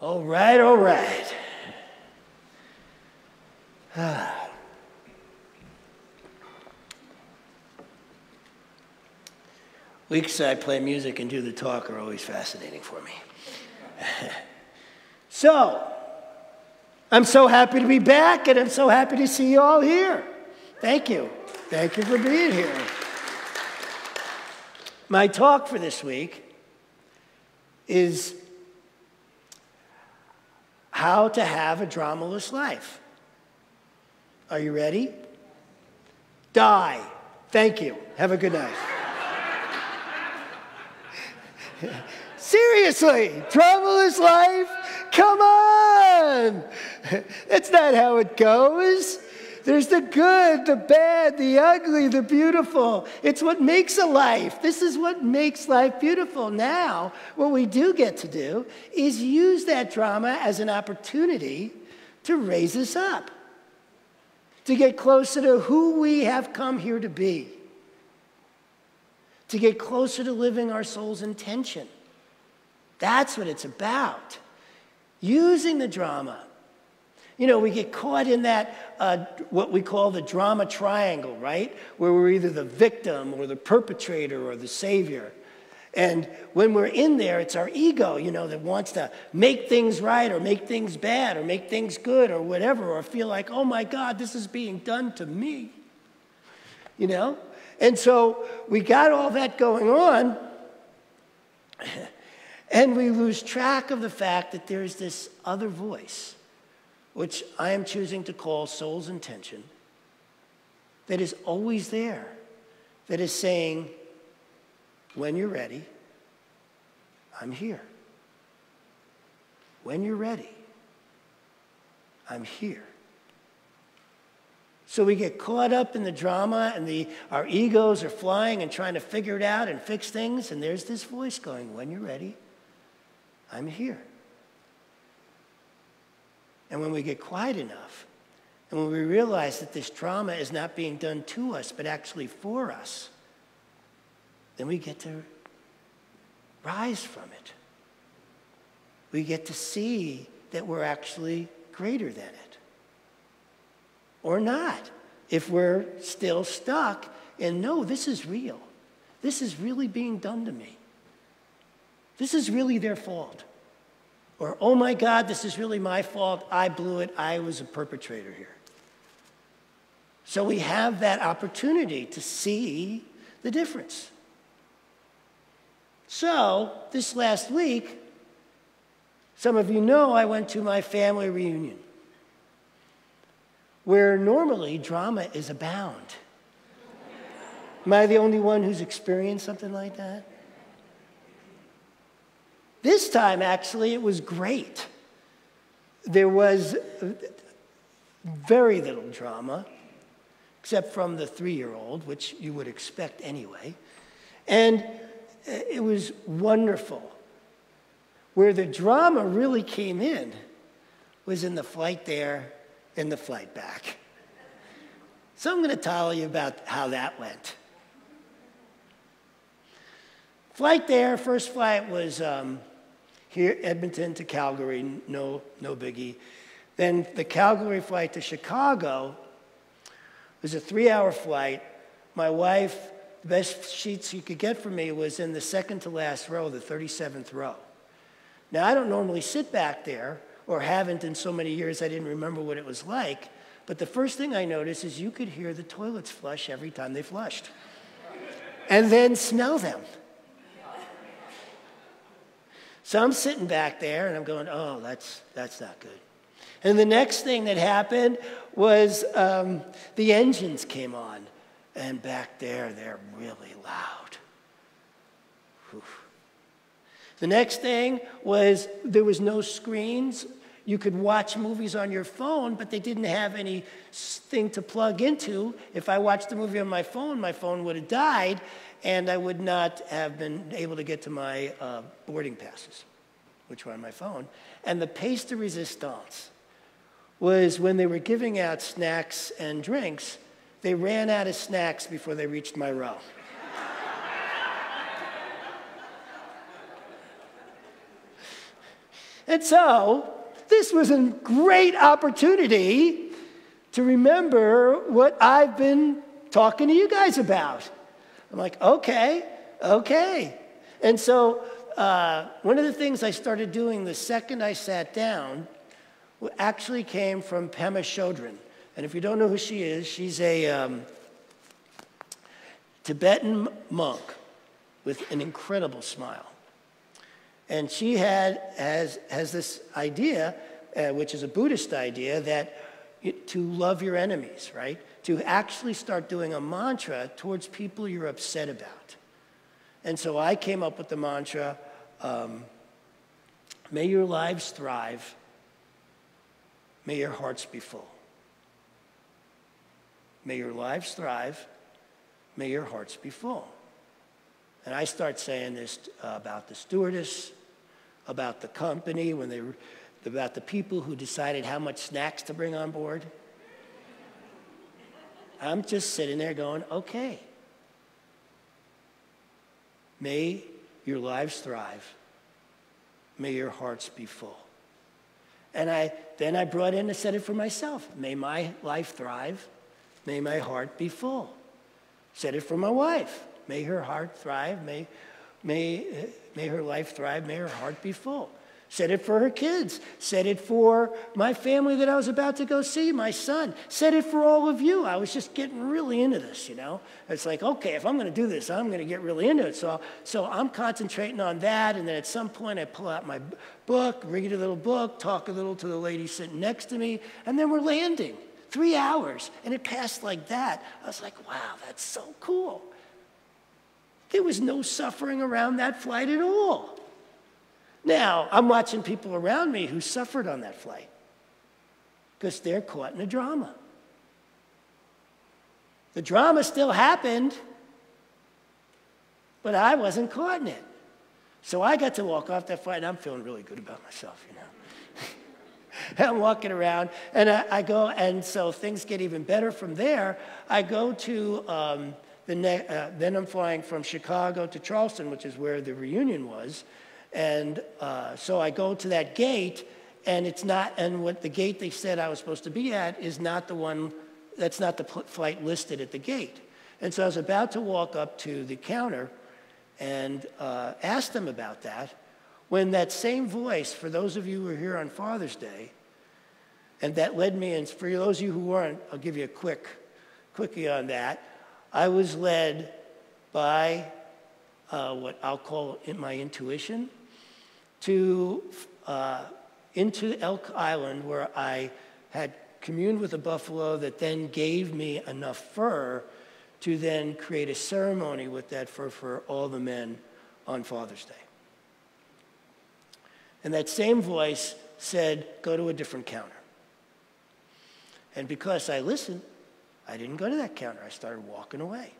All right, all right. Weeks I play music and do the talk are always fascinating for me. So, I'm so happy to be back, and I'm so happy to see you all here. Thank you. Thank you for being here. My talk for this week is how to have a dramaless life. Are you ready? Die. Thank you. Have a good night. Seriously, dramaless life? Come on! That's not how it goes. There's the good, the bad, the ugly, the beautiful. It's what makes a life. This is what makes life beautiful. Now, what we do get to do is use that drama as an opportunity to raise us up, to get closer to who we have come here to be, to get closer to living our soul's intention. That's what it's about. Using the drama. You know, we get caught in that, what we call the drama triangle, right? Where we're either the victim or the perpetrator or the savior. And when we're in there, it's our ego, you know, that wants to make things right or make things bad or make things good or whatever, or feel like, oh my God, this is being done to me, you know? And so we got all that going on, and we lose track of the fact that there's this other voice, which I am choosing to call soul's intention, that is always there, that is saying, when you're ready, I'm here. When you're ready, I'm here. So we get caught up in the drama, and our egos are flying and trying to figure it out and fix things, and there's this voice going, when you're ready, I'm here. And when we get quiet enough, and when we realize that this drama is not being done to us, but actually for us, then we get to rise from it. We get to see that we're actually greater than it. Or not, if we're still stuck in, no, this is real. This is really being done to me. This is really their fault. Or, oh my God, this is really my fault. I blew it. I was a perpetrator here. So we have that opportunity to see the difference. So this last week, some of you know I went to my family reunion, where normally drama is abound. Am I the only one who's experienced something like that? This time, actually, it was great. There was very little drama, except from the 3-year-old, which you would expect anyway. And it was wonderful. Where the drama really came in was in the flight there and the flight back. So I'm going to tell you about how that went. Flight there, first flight was here, Edmonton to Calgary, no biggie. Then the Calgary flight to Chicago was a 3-hour flight. My wife, the best seats you could get for me was in the second to last row, the 37th row. Now, I don't normally sit back there, or haven't in so many years I didn't remember what it was like, but the first thing I noticed is you could hear the toilets flush every time they flushed, and then smell them. So I'm sitting back there, and I'm going, oh, that's not good. And the next thing that happened was the engines came on, and back there, they're really loud. Whew. The next thing was there was no screens. You could watch movies on your phone, but they didn't have anything to plug into. If I watched the movie on my phone would have died, and I would not have been able to get to my boarding passes, which were on my phone. And the pièce de résistance was when they were giving out snacks and drinks, they ran out of snacks before they reached my row. And so this was a great opportunity to remember what I've been talking to you guys about. I'm like, okay. And so one of the things I started doing the second I sat down actually came from Pema Chodron. And if you don't know who she is, she's a Tibetan monk with an incredible smile. And she has this idea, which is a Buddhist idea, that to love your enemies, right? To actually start doing a mantra towards people you're upset about. And so I came up with the mantra, may your lives thrive, may your hearts be full. May your lives thrive, may your hearts be full. And I start saying this about the stewardess, about the company, about the people who decided how much snacks to bring on board. I'm just sitting there going, okay. May your lives thrive. May your hearts be full. And then I brought in and said it for myself. May my life thrive. May my heart be full. Said it for my wife. May her heart thrive. May her life thrive. May her heart be full. Said it for her kids. Said it for my family that I was about to go see, my son. Said it for all of you. I was just getting really into this, you know. It's like, okay, if I'm going to do this, I'm going to get really into it. So I'm concentrating on that, and then at some point I pull out my book, read a little book, talk a little to the lady sitting next to me, and then we're landing. 3 hours, and it passed like that. I was like, wow, that's so cool. There was no suffering around that flight at all. Now, I'm watching people around me who suffered on that flight because they're caught in a drama. The drama still happened, but I wasn't caught in it. So I got to walk off that flight, and I'm feeling really good about myself, you know. I'm walking around, and I go, and so things get even better from there. I go to then I'm flying from Chicago to Charleston, which is where the reunion was. And so I go to that gate, and it's not, and what the gate they said I was supposed to be at is not the one, that's not the flight listed at the gate. And so I was about to walk up to the counter and ask them about that, when that same voice, for those of you who were here on Father's Day, and that led me, and for those of you who weren't, I'll give you a quickie on that. I was led by what I'll call my intuition into Elk Island, where I had communed with a buffalo that then gave me enough fur to then create a ceremony with that fur for all the men on Father's Day. And that same voice said, go to a different counter. And because I listened, I didn't go to that counter. I started walking away.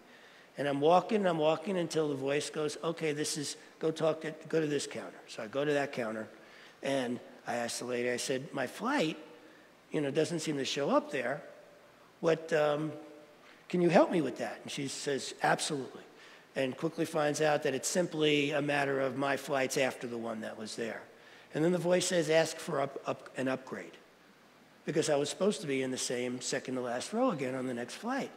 And I'm walking until the voice goes, okay, go to this counter. So I go to that counter, and I asked the lady, I said, my flight, doesn't seem to show up there. Can you help me with that? And she says, absolutely. And quickly finds out that it's simply a matter of my flight's after the one that was there. And then the voice says, ask for an upgrade, because I was supposed to be in the same second to last row again on the next flight.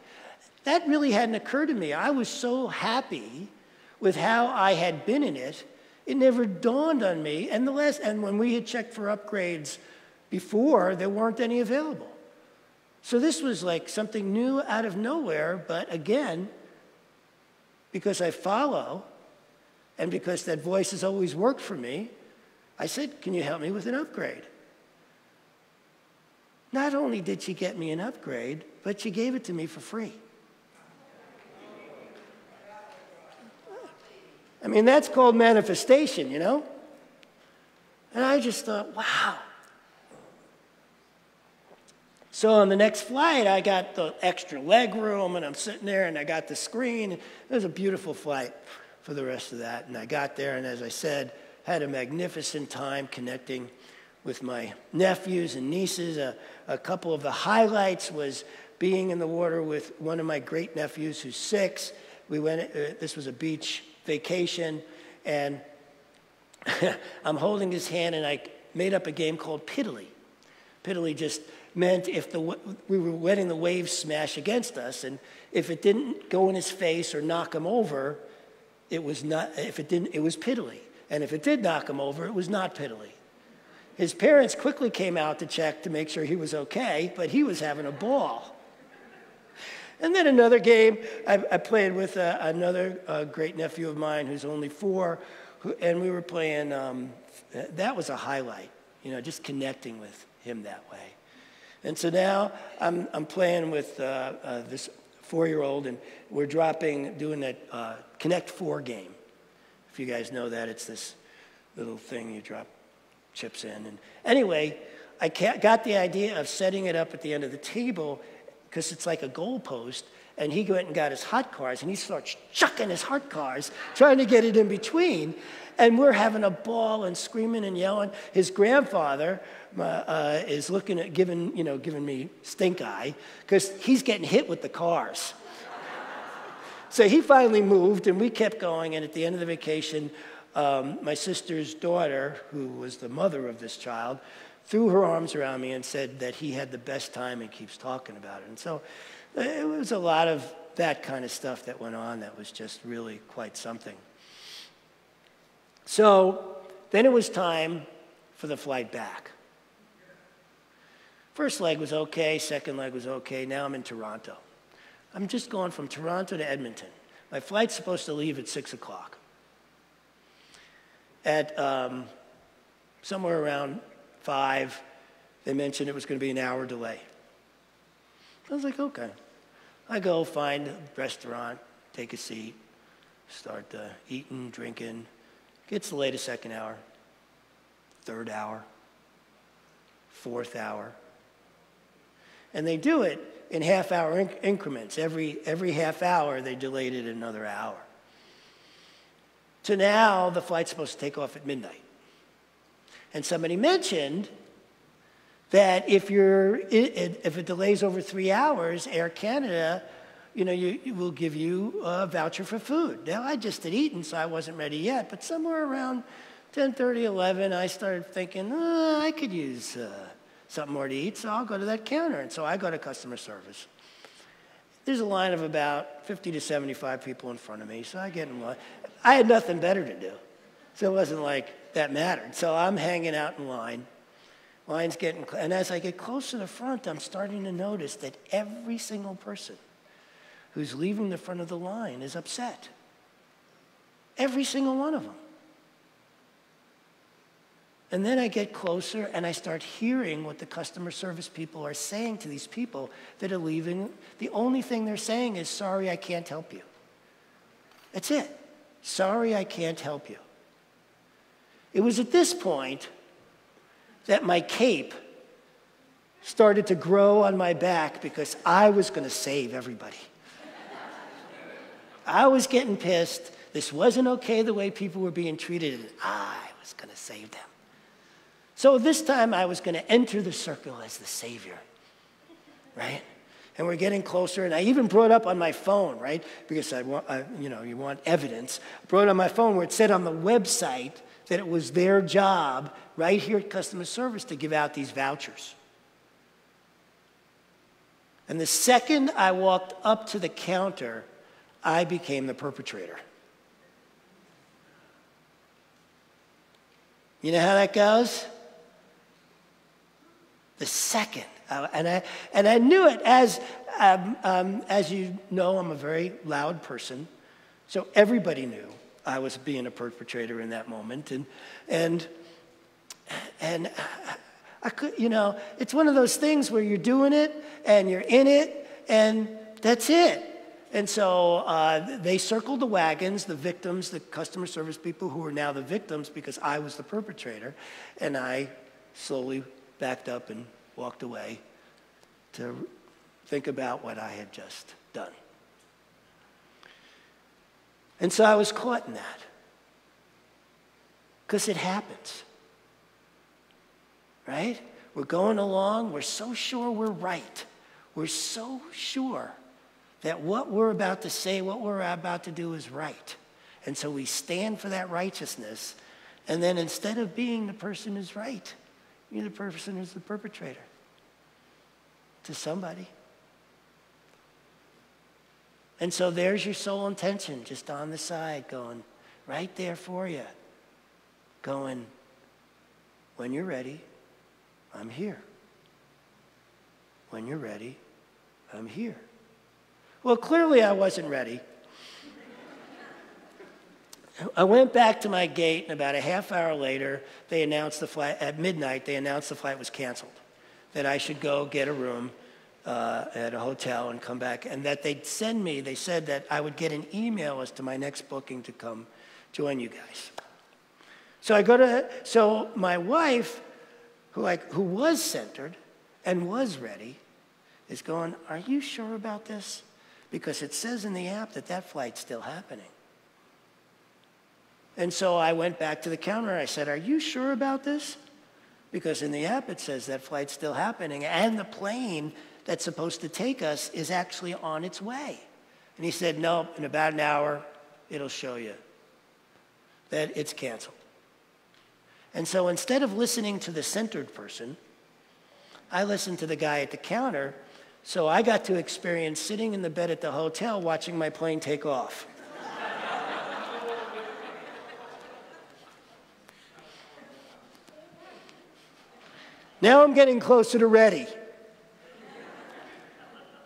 That really hadn't occurred to me. I was so happy with how I had been in it, it never dawned on me. And when we had checked for upgrades before, there weren't any available. So this was like something new out of nowhere, but again, because I follow, and because that voice has always worked for me, I said, can you help me with an upgrade? Not only did she get me an upgrade, but she gave it to me for free. I mean, that's called manifestation, you know? And I just thought, wow. So on the next flight, I got the extra leg room, and I'm sitting there, and I got the screen. It was a beautiful flight for the rest of that. And I got there, and as I said, had a magnificent time connecting with my nephews and nieces. A couple of the highlights was being in the water with one of my great nephews who's 6. We went, this was a beach vacation, and I'm holding his hand, and made up a game called Piddly. Piddly just meant if we were letting the waves smash against us, and if it didn't go in his face or knock him over, it was Piddly. And if it did knock him over, it was not Piddly. His parents quickly came out to check to make sure he was okay, but he was having a ball. And then another game I played with another great nephew of mine who's only 4, and we were playing, that was a highlight, just connecting with him that way. And so now I'm playing with this 4-year-old, and we're doing that Connect 4 game. If you guys know that, it's this little thing you drop chips in. And anyway, I got the idea of setting it up at the end of the table because it's like a goalpost, and he went and got his hot cars, and he starts chucking his hot cars, trying to get it in between, and we're having a ball and screaming and yelling. His grandfather is looking at giving me stink eye because he's getting hit with the cars. So he finally moved, and we kept going, and at the end of the vacation, my sister's daughter, who was the mother of this child, threw her arms around me and said that he had the best time and keeps talking about it. And so it was a lot of that kind of stuff that went on that was just really quite something. So then it was time for the flight back. First leg was okay, second leg was okay. Now I'm in Toronto. I'm just going from Toronto to Edmonton. My flight's supposed to leave at 6 o'clock. At somewhere around 5, they mentioned it was going to be an hour delay. I was like, okay. I go find a restaurant, take a seat, start eating, drinking. Gets delayed a second hour, third hour, fourth hour. And they do it in half-hour increments. Every half hour, they delayed it another hour. So now the flight's supposed to take off at midnight. And somebody mentioned that if it delays over 3 hours, Air Canada, you will give you a voucher for food. Now, I just had eaten, so I wasn't ready yet. But somewhere around 10:30, 11, I started thinking, I could use something more to eat, so I'll go to that counter. And so I go to customer service. There's a line of about 50 to 75 people in front of me, so I get in line. I had nothing better to do, so it wasn't like that mattered. So I'm hanging out in line. Line's getting, and as I get close to the front, I'm starting to notice that every single person who's leaving the front of the line is upset. Every single one of them. And then I get closer and I start hearing what the customer service people are saying to these people that are leaving. The only thing they're saying is, sorry, I can't help you. That's it. Sorry, I can't help you. It was at this point that my cape started to grow on my back because I was going to save everybody. I was getting pissed. This wasn't okay the way people were being treated, and I was going to save them. So this time I was going to enter the circle as the savior, right? And we're getting closer, and I even brought up on my phone, right? Because you want evidence. I brought it on my phone where it said on the website that it was their job right here at customer service to give out these vouchers. And the second I walked up to the counter, I became the perpetrator. You know how that goes? The second, and I knew it as you know, I'm a very loud person, so everybody knew I was being a perpetrator in that moment, and I could, it's one of those things where you're doing it and you're in it, and that's it. And so they circled the wagons, the victims, the customer service people who were now the victims because I was the perpetrator, and I slowly backed up and walked away to think about what I had just done. And so I was caught in that because it happens, right? We're going along. We're so sure we're right. We're so sure that what we're about to say, what we're about to do is right. And so we stand for that righteousness. And then instead of being the person who's right, You're the person who's the perpetrator to somebody. And so there's your soul intention, just on the side, going right there for you. Going, when you're ready, I'm here. When you're ready, I'm here. Well, clearly I wasn't ready. I went back to my gate, and about a half hour later, they announced the flight, at midnight, they announced the flight was canceled, that I should go get a room at a hotel and come back, and that they'd send me, they said that I would get an email as to my next booking to come join you guys. So my wife, who was centered and was ready, is going, are you sure about this? Because it says in the app that flight's still happening. And so I went back to the counter and I said, are you sure about this? Because in the app it says that flight's still happening and the plane that's supposed to take us is actually on its way. And he said, no, in about an hour, it'll show you that it's canceled. And so instead of listening to the centered person, I listened to the guy at the counter, so I got to experience sitting in the bed at the hotel watching my plane take off. Now I'm getting closer to ready.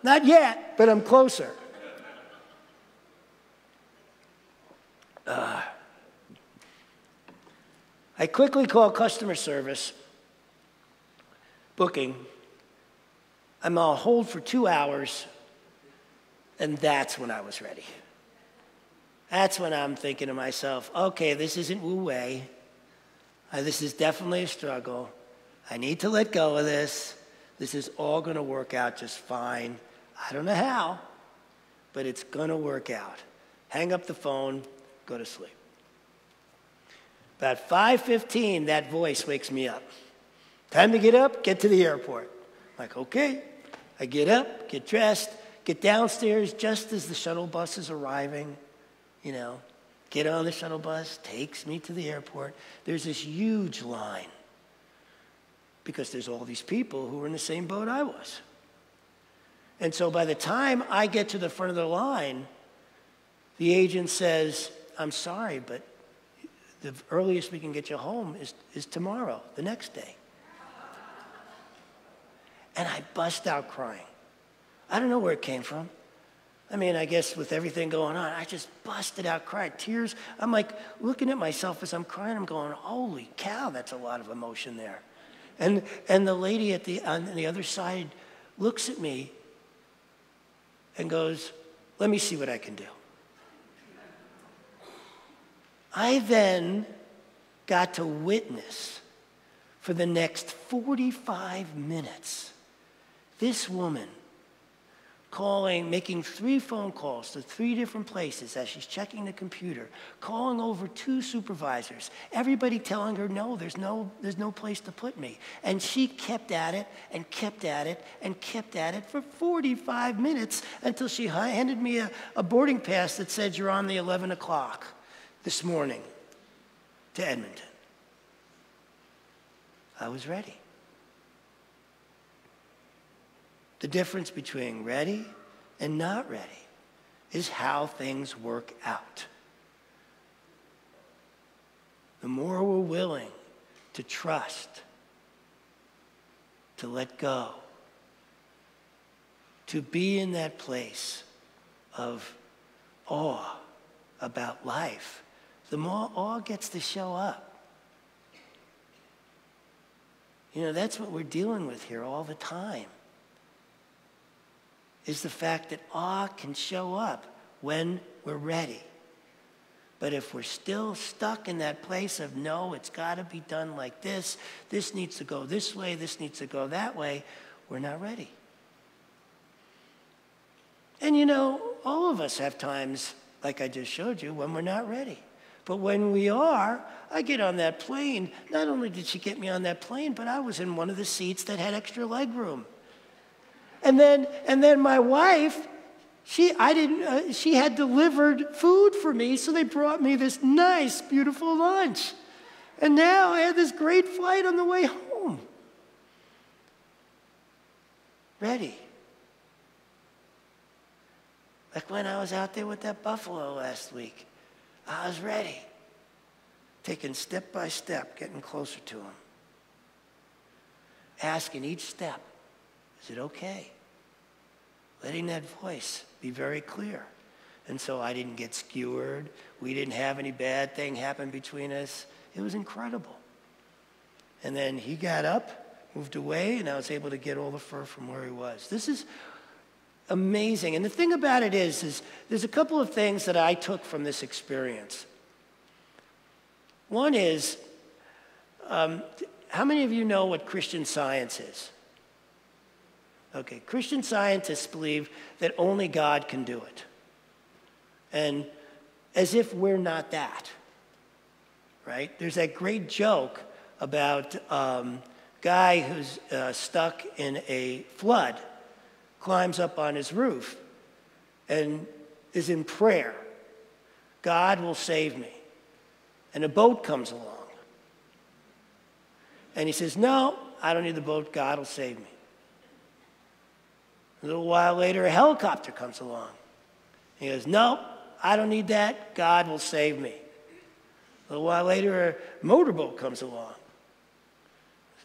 Not yet, but I'm closer. I quickly call customer service, booking. I'm on hold for 2 hours, and that's when I was ready. That's when I'm thinking to myself, okay, this isn't wu-wei. This is definitely a struggle. I need to let go of this. This is all going to work out just fine. I don't know how, but it's going to work out. Hang up the phone, go to sleep. About 5:15, that voice wakes me up. Time to get up, get to the airport. I'm like, okay. I get up, get dressed, get downstairs just as the shuttle bus is arriving, get on the shuttle bus, takes me to the airport. There's this huge line because there's all these people who are in the same boat I was. And so by the time I get to the front of the line, the agent says, I'm sorry, but the earliest we can get you home is tomorrow, the next day. And I bust out crying. I don't know where it came from. I mean, I guess with everything going on, I just busted out crying. Tears, I'm like looking at myself as I'm crying, I'm going, holy cow, that's a lot of emotion there. And the lady on the other side looks at me and goes, let me see what I can do. I then got to witness for the next 45 minutes this woman making 3 phone calls to 3 different places as she's checking the computer, calling over 2 supervisors, everybody telling her, no, there's no place to put me. And she kept at it and kept at it and kept at it for 45 minutes until she handed me a boarding pass that said you're on the 11 o'clock this morning to Edmonton. I was ready. The difference between ready and not ready is how things work out. The more we're willing to trust, to let go, to be in that place of awe about life, the more awe gets to show up. That's what we're dealing with here all the time. Is the fact that awe can show up when we're ready. But if we're still stuck in that place of, no, it's got to be done like this needs to go this way, this needs to go that way, we're not ready. And all of us have times, like I just showed you, when we're not ready. But when we are, I get on that plane. Not only did she get me on that plane, but I was in one of the seats that had extra leg room. And then my wife, she had delivered food for me, so they brought me this nice, beautiful lunch. And now I had this great flight on the way home. Ready. Like when I was out there with that buffalo last week. I was ready. Taking step by step, getting closer to him. Asking each step, is it okay? Letting that voice be very clear. And so I didn't get skewered. We didn't have any bad thing happen between us. It was incredible. And then he got up, moved away, and I was able to get all the fur from where he was. This is amazing. And the thing about it is there's a couple of things that I took from this experience. One is, how many of you know what Christian Science is? Okay, Christian scientists believe that only God can do it. And as if we're not that, right? There's that great joke about a guy who's stuck in a flood, climbs up on his roof, and is in prayer. God will save me. And a boat comes along. And he says, no, I don't need the boat. God will save me. A little while later, a helicopter comes along. He goes, no, I don't need that. God will save me. A little while later, a motorboat comes along.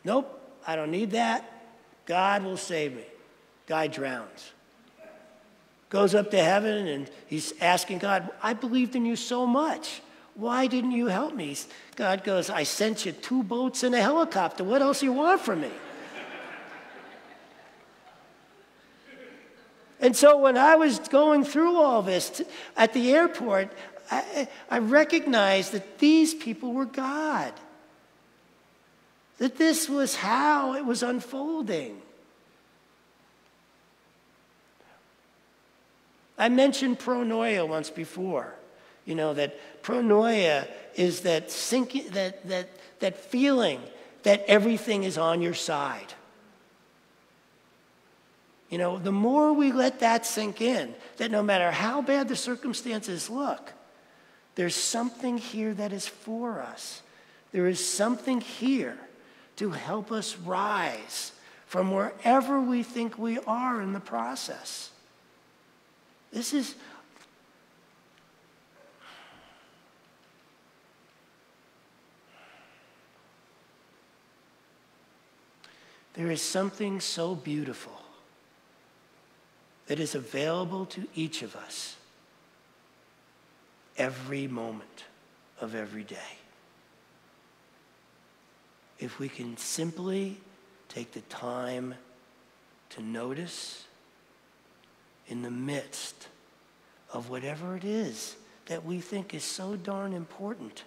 Nope, I don't need that. God will save me. Guy drowns. Goes up to heaven and he's asking God, I believed in you so much. Why didn't you help me? God goes, I sent you 2 boats and a helicopter. What else do you want from me? And so when I was going through all this at the airport, I recognized that these people were God. That this was how it was unfolding. I mentioned pronoia once before. You know, that pronoia is that sinking, that feeling that everything is on your side. You know, the more we let that sink in, that no matter how bad the circumstances look, there's something here that is for us. There is something here to help us rise from wherever we think we are in the process. This is... There is something so beautiful that is available to each of us every moment of every day. If we can simply take the time to notice in the midst of whatever it is that we think is so darn important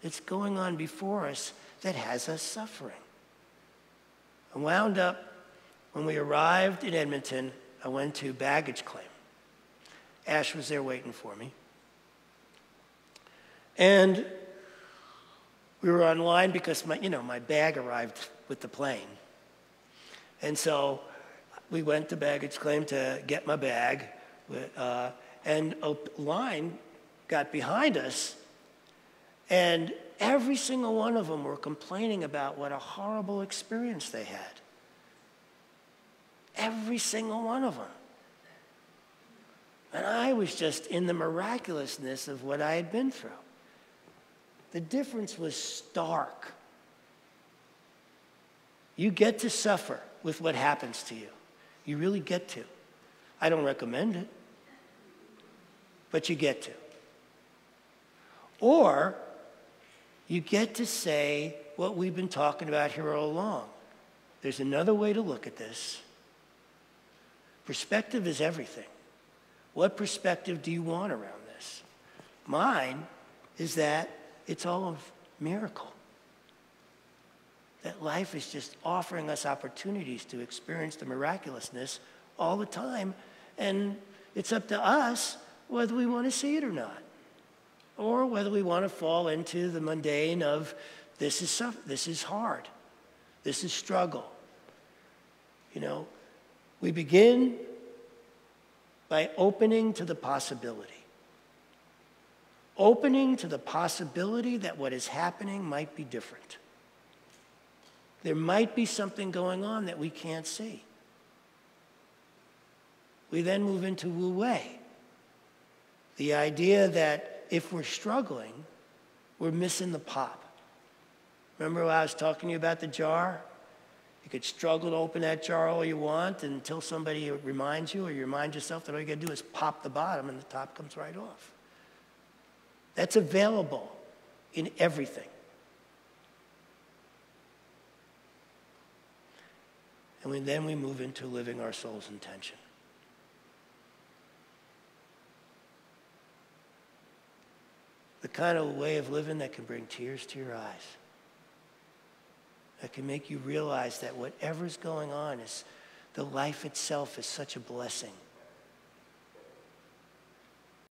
that's going on before us that has us suffering. I wound up, when we arrived in Edmonton, I went to baggage claim. Ash was there waiting for me. And we were online because my bag arrived with the plane. And so we went to baggage claim to get my bag. And a line got behind us. And every single one of them were complaining about what a horrible experience they had. Every single one of them. And I was just in the miraculousness of what I had been through. The difference was stark. You get to suffer with what happens to you. You really get to. I don't recommend it, but you get to. Or you get to say what we've been talking about here all along. There's another way to look at this. Perspective is everything. What perspective do you want around this? Mine is that it's all a miracle. That life is just offering us opportunities to experience the miraculousness all the time, and it's up to us whether we want to see it or not, or whether we want to fall into the mundane of this is hard, this is struggle. You know, we begin by opening to the possibility. Opening to the possibility that what is happening might be different. There might be something going on that we can't see. we then move into Wu Wei. The idea that if we're struggling, we're missing the pop. Remember when I was talking to you about the jar? You could struggle to open that jar all you want until somebody reminds you, or you remind yourself that all you got to do is pop the bottom and the top comes right off. That's available in everything. And then we move into living our soul's intention. The kind of way of living that can bring tears to your eyes. That can make you realize that whatever's going on is, the life itself is such a blessing.